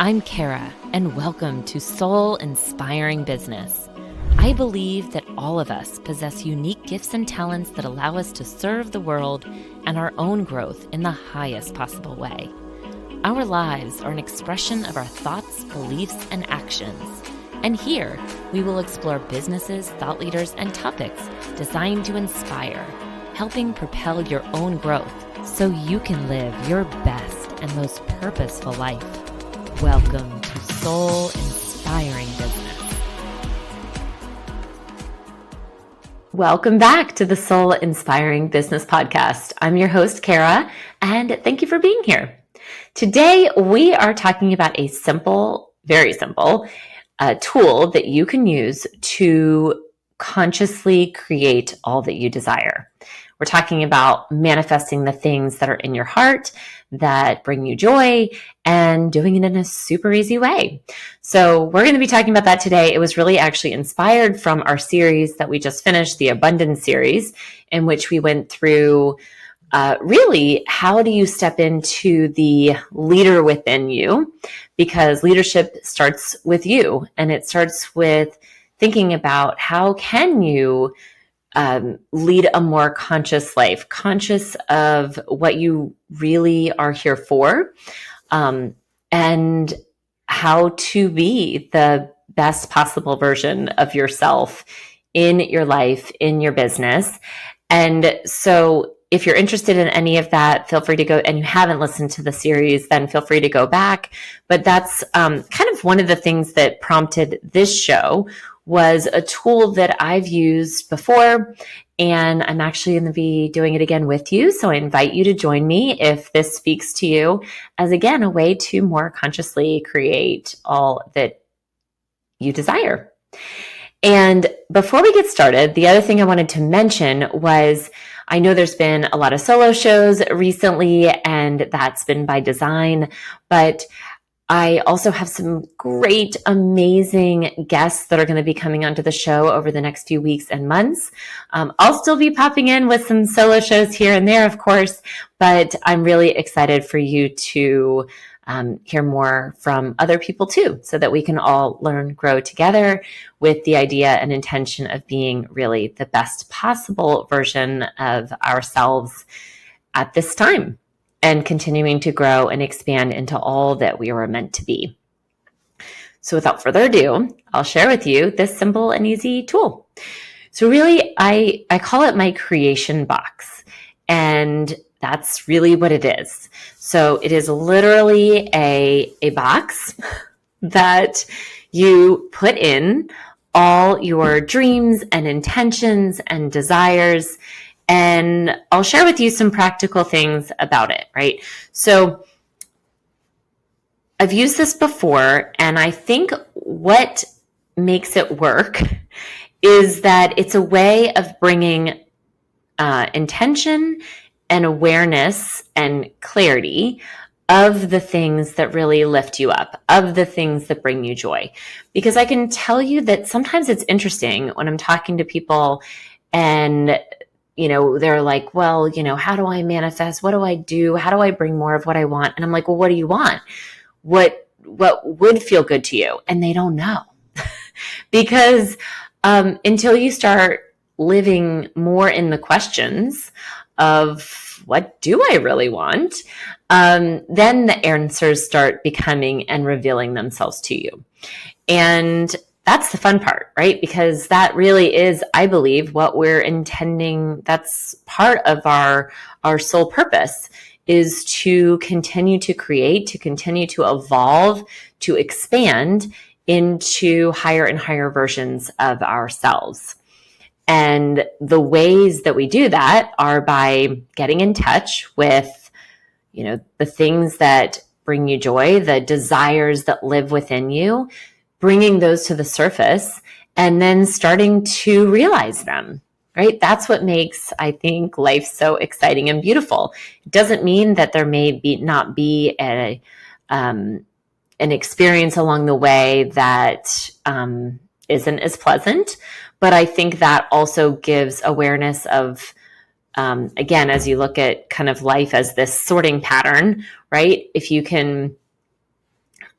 I'm Kara, and welcome to Soul Inspiring Business. I believe that all of us possess unique gifts and talents that allow us to serve the world and our own growth in the highest possible way. Our lives are an expression of our thoughts, beliefs, and actions. And here, we will explore businesses, thought leaders, and topics designed to inspire, helping propel your own growth so you can live your best and most purposeful life. Welcome to Soul Inspiring Business. Welcome back to the Soul Inspiring Business Podcast. I'm your host, Kara, and thank you for being here. Today, we are talking about a simple, very simple tool that you can use to consciously create all that you desire. We're talking about manifesting the things that are in your heart that bring you joy and doing it in a super easy way. So we're going to be talking about that today. It was really actually inspired from our series that we just finished, the Abundance series, in which we went through really how do you step into the leader within you, because leadership starts with you, and it starts with thinking about how can you lead a more conscious life, conscious of what you really are here for, and how to be the best possible version of yourself in your life, in your business. And so if you're interested in any of that, feel free to go, and you haven't listened to the series, then feel free to go back. But that's kind of one of the things that prompted this show, was a tool that I've used before, and I'm actually going to be doing it again with you. So I invite you to join me if this speaks to you as, again, a way to more consciously create all that you desire. And before we get started, the other thing I wanted to mention was, I know there's been a lot of solo shows recently, and that's been by design, but I also have some great, amazing guests that are going to be coming onto the show over the next few weeks and months. I'll still be popping in with some solo shows here and there, of course, but I'm really excited for you to hear more from other people too, so that we can all learn, grow together with the idea and intention of being really the best possible version of ourselves at this time, and continuing to grow and expand into all that we were meant to be. So without further ado, I'll share with you this simple and easy tool. So really, I call it my creation box, and that's really what it is. So it is literally a box that you put in all your dreams and intentions and desires. And I'll share with you some practical things about it, right? So I've used this before, and I think what makes it work is that it's a way of bringing intention and awareness and clarity of the things that really lift you up, of the things that bring you joy. Because I can tell you that sometimes it's interesting when I'm talking to people and they're like, well, how do I manifest? What do I do? How do I bring more of what I want? And I'm like, well, what do you want? What would feel good to you? And they don't know. Because until you start living more in the questions of what do I really want, then the answers start becoming and revealing themselves to you. And that's the fun part, right? Because that really is, I believe, what we're intending. That's part of our soul purpose, is to continue to create, to continue to evolve, to expand into higher and higher versions of ourselves. And the ways that we do that are by getting in touch with, the things that bring you joy, the desires that live within you, bringing those to the surface, and then starting to realize them, right? That's what makes, I think, life so exciting and beautiful. It doesn't mean that there may not be an experience along the way that isn't as pleasant, but I think that also gives awareness of, again, as you look at kind of life as this sorting pattern, right? If you can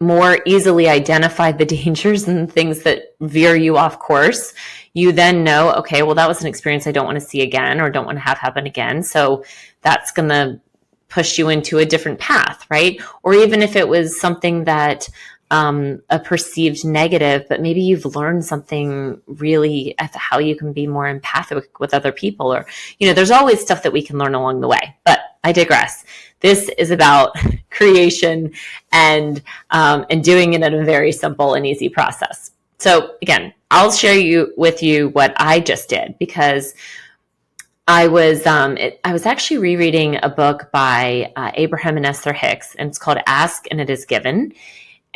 more easily identify the dangers and things that veer you off course, you then know, okay, well, that was an experience I don't want to see again or don't want to have happen again. So that's going to push you into a different path, right? Or even if it was something that a perceived negative, but maybe you've learned something really at how you can be more empathic with other people, or, there's always stuff that we can learn along the way. But I digress. This is about creation and doing it in a very simple and easy process. So again, I'll share with you what I just did, because I was actually rereading a book by Abraham and Esther Hicks, and it's called Ask and It Is Given.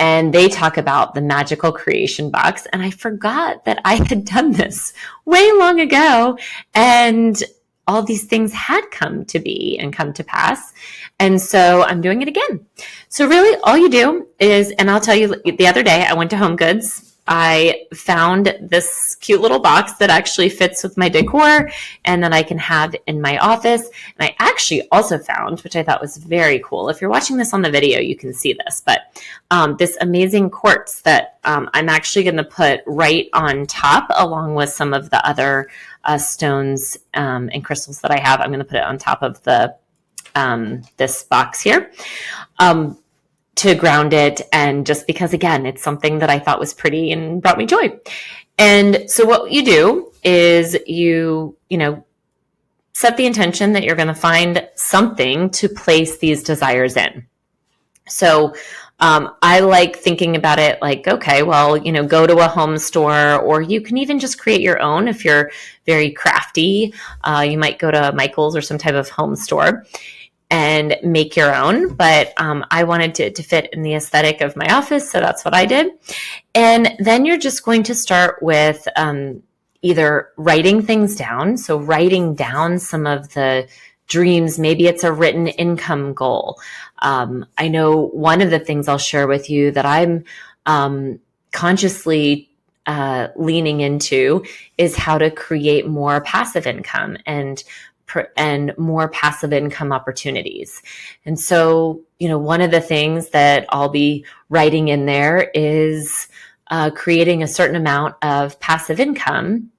And they talk about the magical creation box. And I forgot that I had done this way long ago. And all these things had come to be and come to pass. And so I'm doing it again. So really all you do is, and I'll tell you, the other day I went to Home Goods. I found this cute little box that actually fits with my decor and that I can have in my office. And I actually also found, which I thought was very cool, if you're watching this on the video, you can see this, but this amazing quartz that I'm actually going to put right on top, along with some of the other stones and crystals that I have. I'm going to put it on top of the this box here. To ground it, and just because, again, it's something that I thought was pretty and brought me joy. And so what you do is you set the intention that you're going to find something to place these desires in. So I like thinking about it like, okay, well, go to a home store, or you can even just create your own if you're very crafty. You might go to Michael's or some type of home store and make your own. But I wanted it to fit in the aesthetic of my office, so that's what I did. And then you're just going to start with either writing things down. So writing down some of the dreams. Maybe it's a written income goal. I know one of the things I'll share with you that I'm consciously leaning into is how to create more passive income and more passive income opportunities. And so, one of the things that I'll be writing in there is creating a certain amount of passive income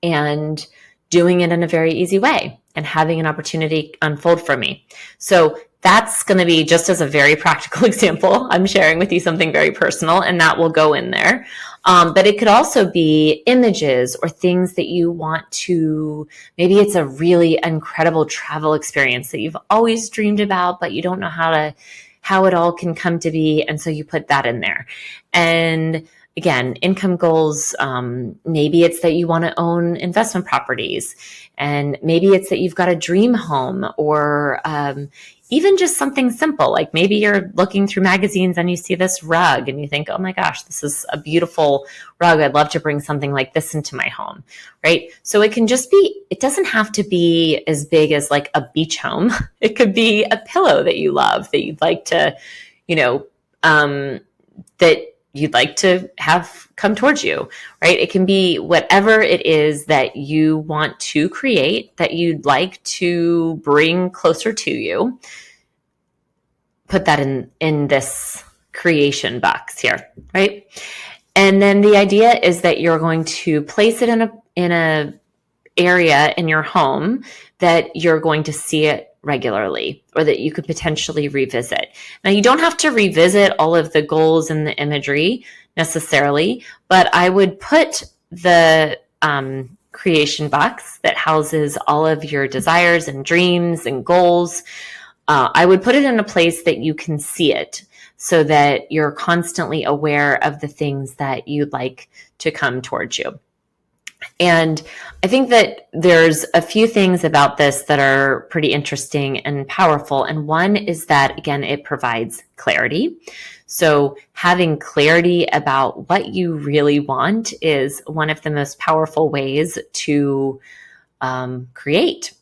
and doing it in a very easy way and having an opportunity unfold for me. So that's going to be, just as a very practical example, I'm sharing with you something very personal, and that will go in there. But it could also be images or things that you want to, maybe it's a really incredible travel experience that you've always dreamed about, but you don't know how it all can come to be. And so you put that in there. And again, income goals, maybe it's that you want to own investment properties, and maybe it's that you've got a dream home, or even just something simple, like maybe you're looking through magazines and you see this rug and you think, oh my gosh, this is a beautiful rug. I'd love to bring something like this into my home, right? So it can just be, it doesn't have to be as big as like a beach home. It could be a pillow that you love, that you'd like to, that you'd like to have come towards you, right? It can be whatever it is that you want to create, that you'd like to bring closer to you. Put that in this creation box here, right? And then the idea is that you're going to place it in a area in your home that you're going to see it regularly, or that you could potentially revisit. Now, you don't have to revisit all of the goals and the imagery necessarily, but I would put the creation box that houses all of your desires and dreams and goals. I would put it in a place that you can see it, so that you're constantly aware of the things that you'd like to come towards you. And I think that there's a few things about this that are pretty interesting and powerful. And one is that, again, it provides clarity. So having clarity about what you really want is one of the most powerful ways to create.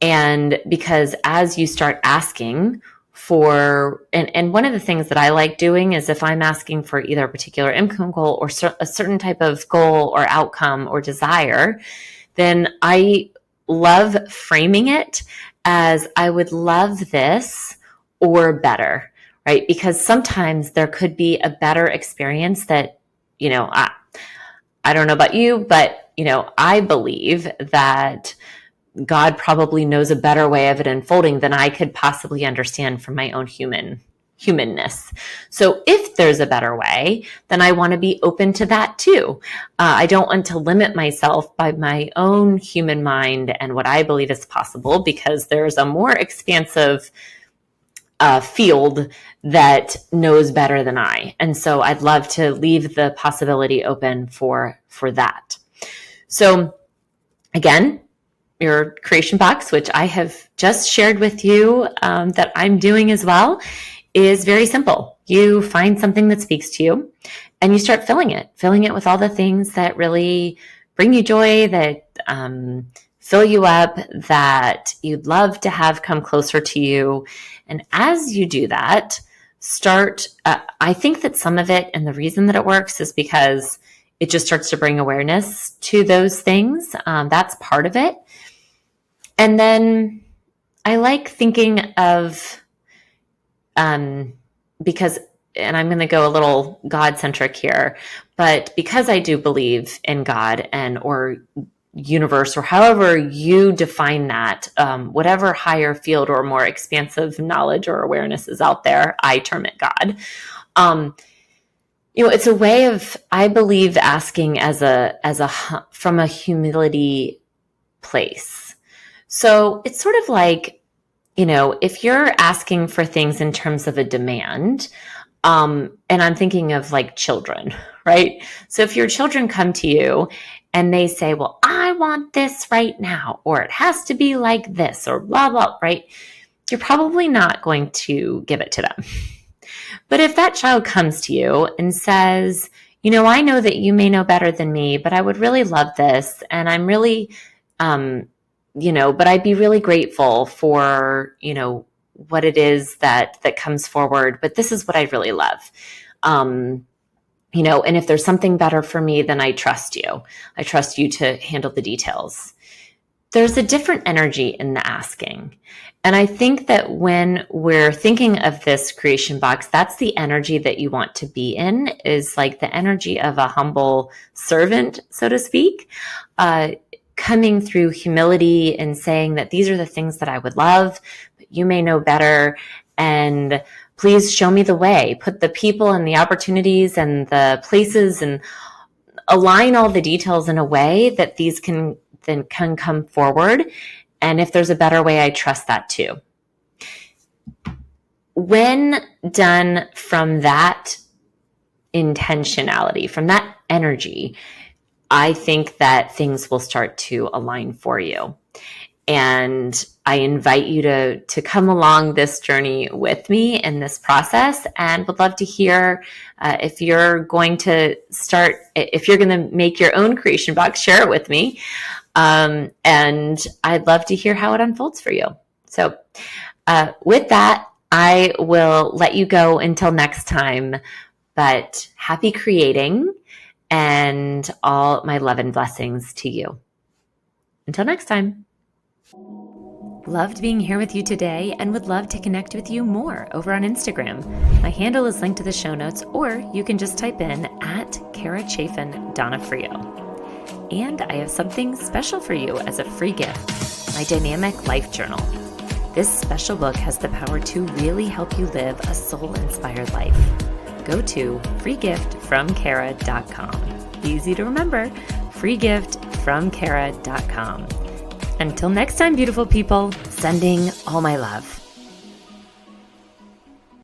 And because as you start asking for, and one of the things that I like doing is, if I'm asking for either a particular income goal or a certain type of goal or outcome or desire, then I love framing it as, I would love this or better, right? Because sometimes there could be a better experience that, I don't know about you, but, I believe that God probably knows a better way of it unfolding than I could possibly understand from my own humanness. So if there's a better way, then I want to be open to that too. I don't want to limit myself by my own human mind and what I believe is possible, because there's a more expansive field that knows better than I. And so I'd love to leave the possibility open for that. So again, your creation box, which I have just shared with you that I'm doing as well, is very simple. You find something that speaks to you and you start filling it with all the things that really bring you joy, that fill you up, that you'd love to have come closer to you. And as you do that, I think that some of it, and the reason that it works is because it just starts to bring awareness to those things. That's part of it. And then I like thinking of, because, and I'm going to go a little God-centric here, but because I do believe in God or universe, or however you define that, whatever higher field or more expansive knowledge or awareness is out there, I term it God. It's a way of, I believe, asking from a humility place. So it's sort of like, if you're asking for things in terms of a demand, and I'm thinking of like children, right? So if your children come to you and they say, well, I want this right now, or it has to be like this, or blah, blah, right? You're probably not going to give it to them. But if that child comes to you and says, I know that you may know better than me, but I would really love this. And I'm really, but I'd be really grateful for, what it is that comes forward. But this is what I really love. And if there's something better for me, then I trust you. I trust you to handle the details. There's a different energy in the asking. And I think that when we're thinking of this creation box, that's the energy that you want to be in, is like the energy of a humble servant, so to speak, coming through humility and saying that these are the things that I would love, but you may know better. And please show me the way. Put the people and the opportunities and the places and align all the details in a way that these can come forward. And if there's a better way, I trust that too. When done from that intentionality, from that energy, I think that things will start to align for you. And I invite you to come along this journey with me in this process, and would love to hear if you're going to make your own creation box, share it with me. And I'd love to hear how it unfolds for you. So with that, I will let you go until next time, but happy creating, and all my love and blessings to you. Until next time. Loved being here with you today, and would love to connect with you more over on Instagram. My handle is linked to the show notes, or you can just type in @Chaffin Donofrio. And I have something special for you as a free gift, my Dynamic Life Journal. This special book has the power to really help you live a soul-inspired life. Go to freegiftfromkara.com. Easy to remember, freegiftfromkara.com. Until next time, beautiful people, sending all my love.